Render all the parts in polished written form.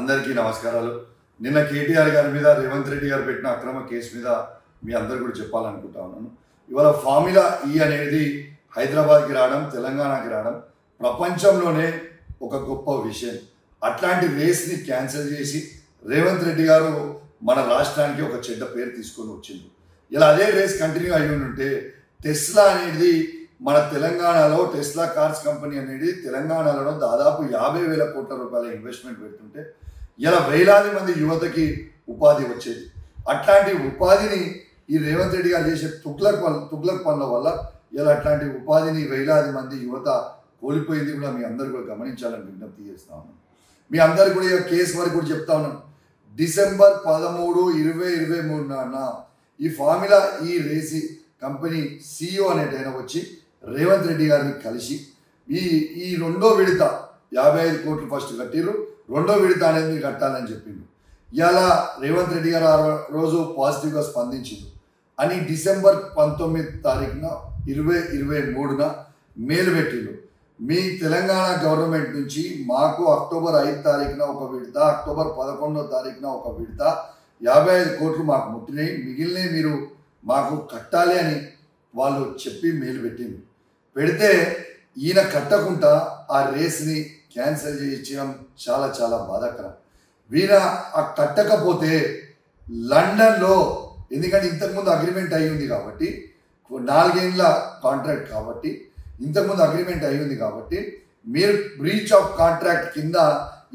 అందరికీ నమస్కారాలు. నిన్న కేటీఆర్ గారి మీద రేవంత్ రెడ్డి గారు పెట్టిన అక్రమ కేసు మీద మీ అందరు కూడా చెప్పాలనుకుంటా ఉన్నాను. ఇవాళ ఫార్ములా ఈ అనేది హైదరాబాద్కి రావడం, తెలంగాణకి రావడం ప్రపంచంలోనే ఒక గొప్ప విషయం. అట్లాంటి రేస్ని క్యాన్సిల్ చేసి రేవంత్ రెడ్డి గారు మన రాష్ట్రానికి ఒక చెడ్డ పేరు తీసుకొని వచ్చింది. ఇలా అదే రేస్ కంటిన్యూ అయ్యి ఉంటే టెస్లా అనేది మన తెలంగాణలో టెస్లా కార్స్ కంపెనీ అనేది తెలంగాణలో దాదాపు 50,000 కోట్ల రూపాయల ఇన్వెస్ట్మెంట్ పెడుతుంటే ఇలా వేలాది మంది యువతకి ఉపాధి వచ్చేది. అట్లాంటి ఉపాధిని ఈ రేవంత్ రెడ్డి గారు చేసే తుగ్లక్ పనుల వల్ల ఇలా అట్లాంటి ఉపాధిని వేలాది మంది యువత కోల్పోయింది కూడా మీ అందరు కూడా గమనించాలని విజ్ఞప్తి చేస్తా ఉన్నాను. మీ అందరు కూడా ఈ కేసు వరకు కూడా చెప్తా ఉన్నాను. డిసెంబర్ 13, 2023 నాన్న ఈ ఫార్ములా ఈ రేసి కంపెనీ CEO అనేటైనా వచ్చి రేవంత్ రెడ్డి గారిని కలిసి ఈ రెండో విడత 55 కోట్లు ఫస్ట్ కట్టిరు, రెండో విడత అనేది కట్టాలని చెప్పిండు. ఇలా రేవంత్ రెడ్డి గారు ఆ రోజు పాజిటివ్గా స్పందించింది అని డిసెంబర్ 19 తారీఖున 2023న మెయిల్ పెట్టిండు. మీ తెలంగాణ గవర్నమెంట్ నుంచి మాకు అక్టోబర్ 5 తారీఖున ఒక విడత, అక్టోబర్ 11 తారీఖున ఒక విడత 55 కోట్లు మాకు ముట్టినాయి, మిగిలినవి మీరు మాకు కట్టాలి అని వాళ్ళు చెప్పి మెయిల్ పెట్టింది. పెడితే ఈయన కట్టకుండా ఆ రేస్ని క్యాన్సిల్ చేయించడం చాలా చాలా బాధాకరం. వీణ ఆ కట్టకపోతే లండన్లో, ఎందుకంటే ఇంతకుముందు అగ్రిమెంట్ అయి ఉంది కాబట్టి 4 ఏళ్ళ కాంట్రాక్ట్ కాబట్టి ఇంతకుముందు అగ్రిమెంట్ అయి ఉంది కాబట్టి మీరు బ్రీచ్ ఆఫ్ కాంట్రాక్ట్ కింద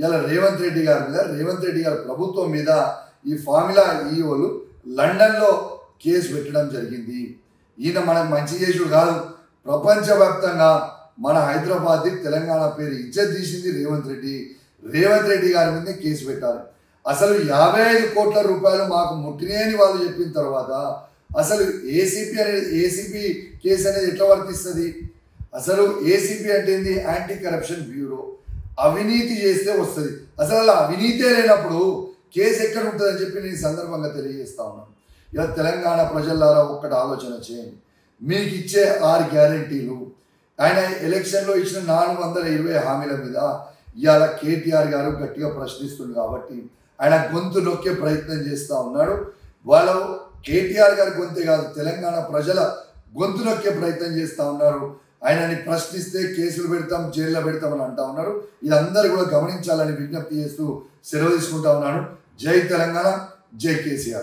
ఇలా రేవంత్ రెడ్డి గారి మీద, రేవంత్ రెడ్డి గారి ప్రభుత్వం మీద ఈ ఫార్ములా ఈఓలు లండన్లో కేసు పెట్టడం జరిగింది. ఈయన మనకు మంచి చేసుడు కాదు, ప్రపంచవ్యాప్తంగా మన హైదరాబాద్ది తెలంగాణ పేరు ఇజ్జత్ తీసింది రేవంత్ రెడ్డి. రేవంత్ రెడ్డి గారి మీద కేసు పెట్టాలి. అసలు 55 కోట్ల రూపాయలు మాకు ముట్టినాయని వాళ్ళు చెప్పిన తర్వాత అసలు ఏసీపీ కేసు అనేది ఎట్లా వర్తిస్తుంది? అసలు ఏసీపీ అంటే ఏంది? Anti corruption bureau. అవినీతి చేస్తే వస్తుంది. అసలు అలా అవినీతే లేనప్పుడు కేసు ఎక్కడ ఉంటుందని చెప్పి నేను సందర్భంగా తెలియజేస్తా ఉన్నాను. ఇలా తెలంగాణ ప్రజలారా ఒక్కటి ఆలోచన చేయండి. మీకు ఇచ్చే 6 గ్యారంటీలు, ఆయన ఎలక్షన్లో ఇచ్చిన 420 హామీల మీద ఇవాళ కేటీఆర్ గారు గట్టిగా ప్రశ్నిస్తుంది కాబట్టి ఆయన గొంతు నొక్కే ప్రయత్నం చేస్తూ ఉన్నాడు. వాళ్ళు కేటీఆర్ గారి గొంతే కాదు, తెలంగాణ ప్రజల గొంతు నొక్కే ప్రయత్నం చేస్తూ ఉన్నారు. ఆయనని ప్రశ్నిస్తే కేసులు పెడతాం, జైల్లో పెడతామని అంటా ఉన్నారు. ఇదందరూ కూడా గమనించాలని విజ్ఞప్తి చేస్తూ సెలవు తీసుకుంటా ఉన్నాను. జై తెలంగాణ, జై కేసీఆర్.